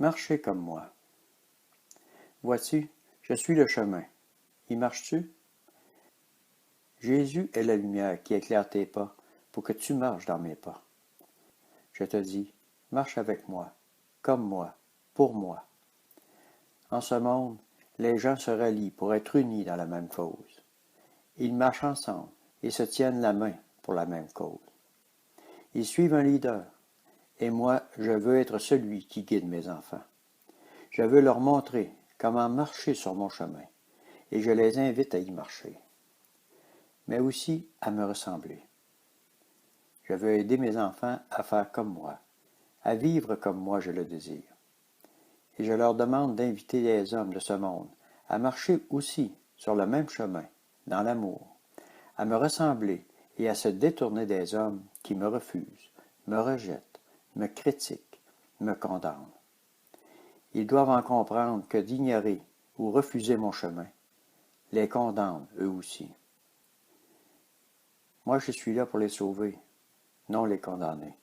Marchez comme moi. Vois-tu, je suis le chemin. Y marches-tu? Jésus est la lumière qui éclaire tes pas pour que tu marches dans mes pas. Je te dis, marche avec moi, comme moi, pour moi. En ce monde, les gens se rallient pour être unis dans la même cause. Ils marchent ensemble et se tiennent la main pour la même cause. Ils suivent un leader, et moi, je veux être celui qui guide mes enfants. Je veux leur montrer comment marcher sur mon chemin, et je les invite à y marcher, mais aussi à me ressembler. Je veux aider mes enfants à faire comme moi, à vivre comme moi je le désire. Et je leur demande d'inviter les hommes de ce monde à marcher aussi sur le même chemin, dans l'amour, à me ressembler et à se détourner des hommes qui me refusent, me rejettent, me critiquent, me condamnent. Ils doivent en comprendre que d'ignorer ou refuser mon chemin les condamne eux aussi. Moi, je suis là pour les sauver, non les condamner.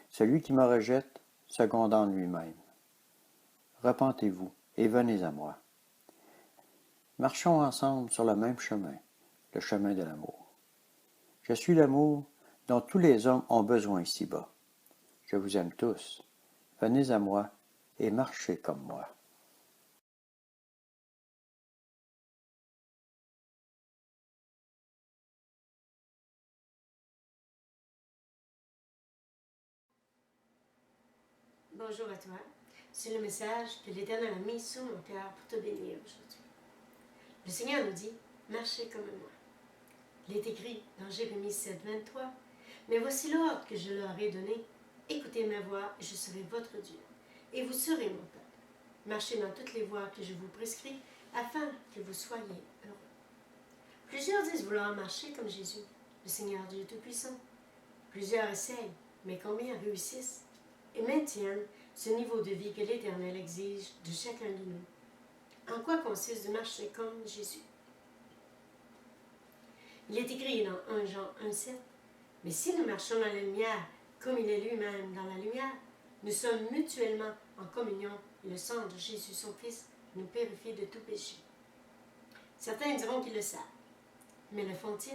Celui qui me rejette se condamne lui-même. Repentez-vous et venez à moi. Marchons ensemble sur le même chemin, le chemin de l'amour. Je suis l'amour dont tous les hommes ont besoin ici-bas. Je vous aime tous. Venez à moi et marchez comme moi. Bonjour à toi. C'est le message que l'Éternel a mis sur mon cœur pour te bénir aujourd'hui. Le Seigneur nous dit, marchez comme moi. Il est écrit dans Jérémie 7, 23, mais voici l'ordre que je leur ai donné. Écoutez ma voix, et je serai votre Dieu, et vous serez mon peuple. Marchez dans toutes les voies que je vous prescris, afin que vous soyez heureux. Plusieurs disent vouloir marcher comme Jésus, le Seigneur Dieu Tout-Puissant. Plusieurs essayent, mais combien réussissent et maintiennent ce niveau de vie que l'Éternel exige de chacun de nous. En quoi consiste de marcher comme Jésus? Il est écrit dans 1 Jean 1,7 « Mais si nous marchons dans la lumière, comme il est lui-même dans la lumière, nous sommes mutuellement en communion et le sang de Jésus, son Fils, nous purifie de tout péché. » Certains diront qu'ils le savent, mais le font-ils?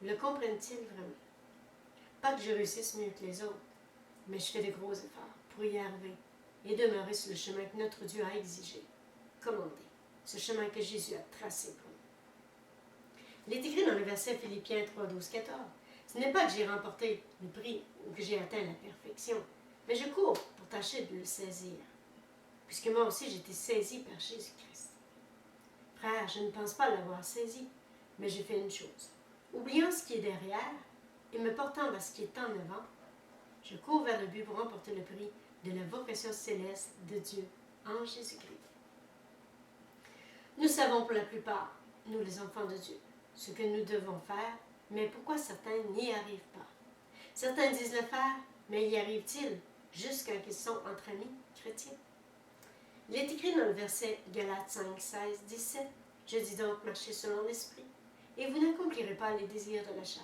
Le comprennent-ils vraiment? Pas que je réussisse mieux que les autres, mais je fais de gros efforts pour y arriver et demeurer sur le chemin que notre Dieu a exigé, commandé, ce chemin que Jésus a tracé pour nous. Il est écrit dans le verset Philippiens 3, 12, 14. Ce n'est pas que j'ai remporté le prix ou que j'ai atteint la perfection, mais je cours pour tâcher de le saisir, puisque moi aussi j'ai été saisi par Jésus-Christ. Frère, je ne pense pas l'avoir saisi, mais j'ai fait une chose. Oubliant ce qui est derrière et me portant vers ce qui est en avant, je cours vers le but pour remporter le prix de la vocation céleste de Dieu en Jésus-Christ. Nous savons pour la plupart, nous les enfants de Dieu, ce que nous devons faire, mais pourquoi certains n'y arrivent pas? Certains disent le faire, mais y arrivent-ils jusqu'à qu'ils sont entre amis chrétiens? Il est écrit dans le verset Galates 5, 16, 17, « Je dis donc, marchez selon l'esprit, et vous n'accomplirez pas les désirs de la chair,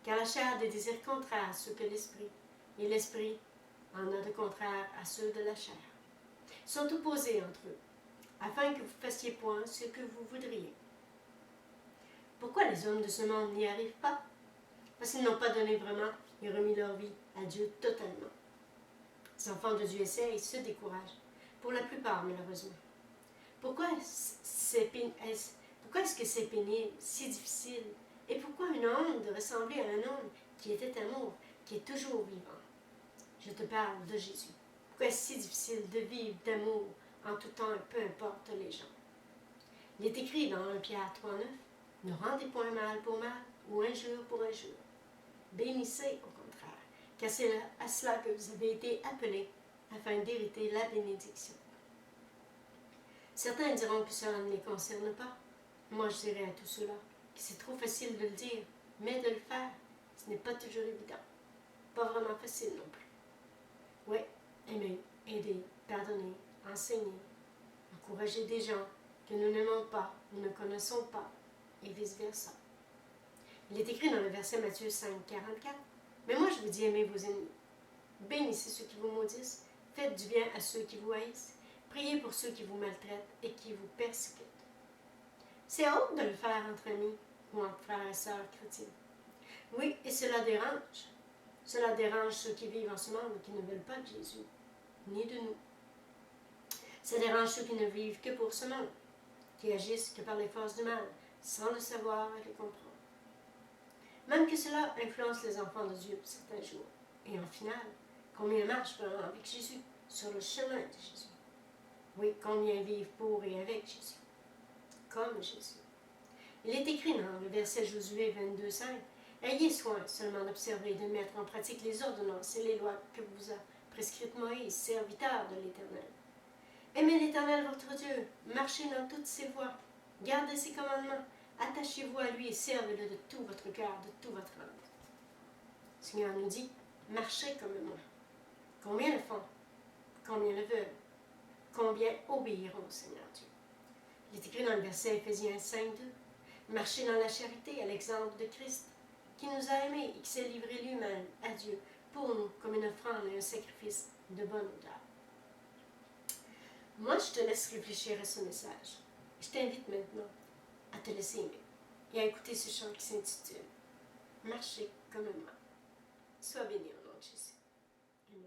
car la chair a des désirs contraires à ceux que l'esprit, et l'esprit en a de contraires à ceux de la chair. Ils sont opposés entre eux, afin que vous fassiez point ce que vous voudriez. » Pourquoi les hommes de ce monde n'y arrivent pas? Parce qu'ils n'ont pas donné vraiment et remis leur vie à Dieu totalement. Les enfants de Dieu essaient et se découragent, pour la plupart malheureusement. Pourquoi est-ce que c'est pénible, si difficile? Et pourquoi une honte de ressembler à un homme qui était amour, qui est toujours vivant? Je te parle de Jésus. Pourquoi est-ce si difficile de vivre d'amour en tout temps et peu importe les gens? Il est écrit dans 1 Pierre 3, 9, « Ne rendez point mal pour mal ou injure pour injure. Bénissez au contraire, car c'est à cela que vous avez été appelés afin d'hériter la bénédiction. » Certains diront que cela ne les concerne pas. Moi, je dirais à tous ceux-là que c'est trop facile de le dire, mais de le faire, ce n'est pas toujours évident. Pas vraiment facile non plus. Oui, aimer, aider, pardonner, enseigner, encourager des gens que nous n'aimons pas ou ne connaissons pas, et vice-versa. Il est écrit dans le verset Matthieu 5, 44, « Mais moi je vous dis, aimez vos ennemis, bénissez ceux qui vous maudissent, Faites du bien à ceux qui vous haïssent. Priez pour ceux qui vous maltraitent et qui vous persécutent. C'est honte de le faire entre amis ou entre frères et sœurs chrétiens. Oui, et cela dérange. Cela dérange ceux qui vivent en ce monde et qui ne veulent pas de Jésus, ni de nous. Ça dérange ceux qui ne vivent que pour ce monde, qui agissent que par les forces du mal, sans le savoir et le comprendre. Même que cela influence les enfants de Dieu certains jours. Et en finale, combien marchent vraiment avec Jésus, sur le chemin de Jésus? Oui, combien vivent pour et avec Jésus, comme Jésus. Il est écrit dans le verset Josué 22,5 « Ayez soin seulement d'observer et de mettre en pratique les ordonnances et les lois que vous a prescrites Moïse, serviteur de l'Éternel. Aimez l'Éternel votre Dieu, marchez dans toutes ses voies, gardez ses commandements, attachez-vous à lui et servez-le de tout votre cœur, de tout votre âme. » Le Seigneur nous dit « Marchez comme moi. » Combien le font? Combien le veulent? Combien obéiront au Seigneur Dieu? Il est écrit dans le verset Éphésiens 5,2 « Marchez dans la charité à l'exemple de Christ, qui nous a aimés et qui s'est livré lui-même à Dieu pour nous comme une offrande et un sacrifice de bonne odeur. » Moi, je te laisse réfléchir à ce message. Je t'invite maintenant à te laisser aimer et à écouter ce chant qui s'intitule « Marchez comme moi ». Sois béni au nom de Jésus. Amen.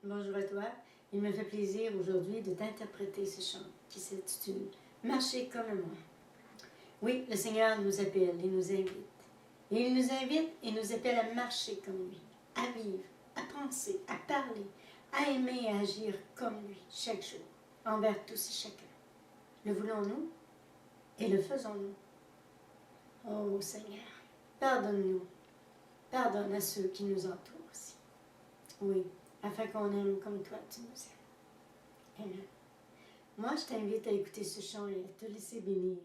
Bonjour à toi. Il me fait plaisir aujourd'hui de t'interpréter ce chant qui s'intitule « Marchez comme moi ». Oui, le Seigneur nous appelle et nous invite. Et il nous invite et nous appelle à marcher comme lui, à vivre, à penser, à parler, à aimer et à agir comme lui chaque jour, envers tous et chacun. Le voulons-nous et le faisons-nous? Oh Seigneur, pardonne-nous, pardonne à ceux qui nous entourent aussi. Oui, afin qu'on aime comme toi tu nous aimes. Amen. Moi, je t'invite à écouter ce chant et à te laisser bénir.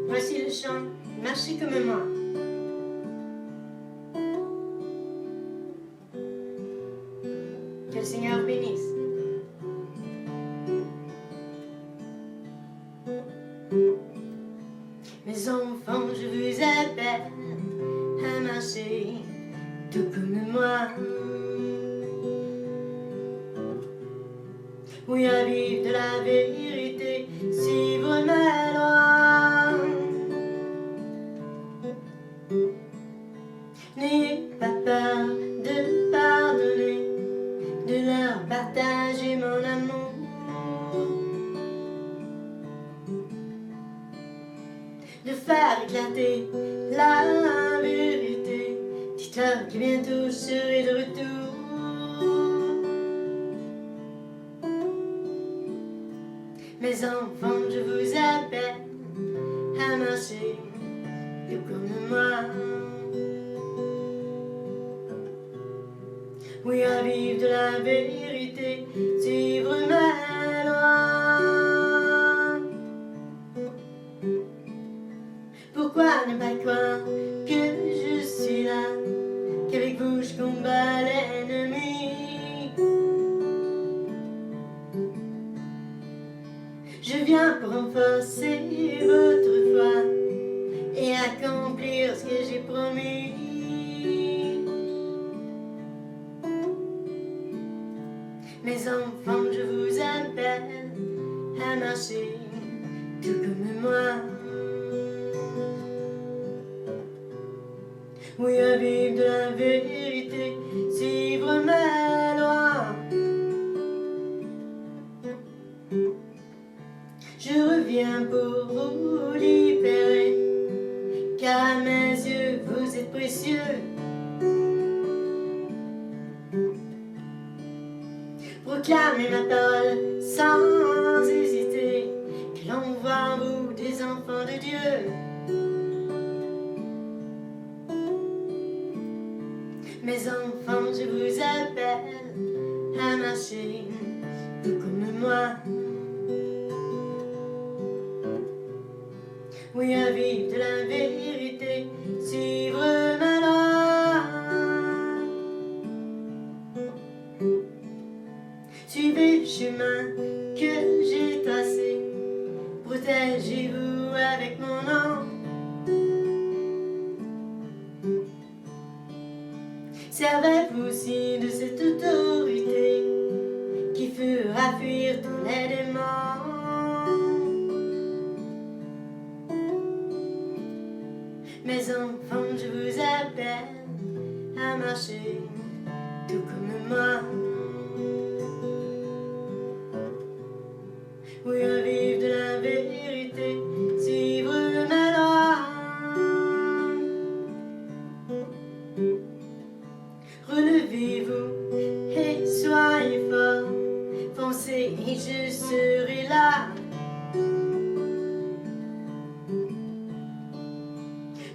Voici le chant « Marchez comme moi ». Que le Seigneur vous bénisse. Mes enfants, je vous appelle à marcher tout comme moi. Oui, à vivre de la vérité, suivre mes lois. N'ayez pas peur de pardonner, de leur partager mon amour. De faire éclater la vérité, dites-leur que bientôt je serai de retour. Mes enfants, je vous appelle à marcher tout comme moi. Oui, à vivre de la vérité, suivre mes lois. Pourquoi ne pas croire que je suis là, qu'avec vous je combats l'ennemi? Je viens pour renforcer votre foi et accomplir ce que j'ai promis. Mes enfants, je vous appelle à marcher tout comme moi. Oui, à vivre de la vérité, suivre mes lois. Je reviens pour vous libérer, car à mes yeux vous êtes précieux. Proclamez ma parole sans hésiter, que l'on voit en vous des enfants de Dieu. Mes enfants, je vous appelle à marcher tout comme moi. Oui, à vivre de la vérité, suivre ma loi. Suivez le chemin que j'ai tracé, protégez-vous avec mon nom. Servez-vous aussi de cette autorité qui fera fuir tous les démons. Mes enfants, je vous appelle à marcher tout comme moi. Oui, à vivre de la vérité, suivre ma loi. Relevez-vous et soyez forts, foncez et je serai là.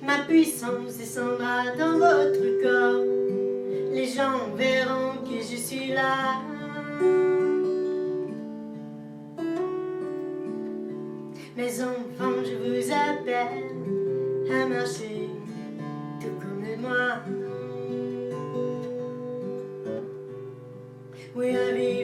Ma puissance descendra dans votre corps, les gens verront que je suis là. Mes enfants, je vous appelle à marcher tout comme moi. Oui, à vivre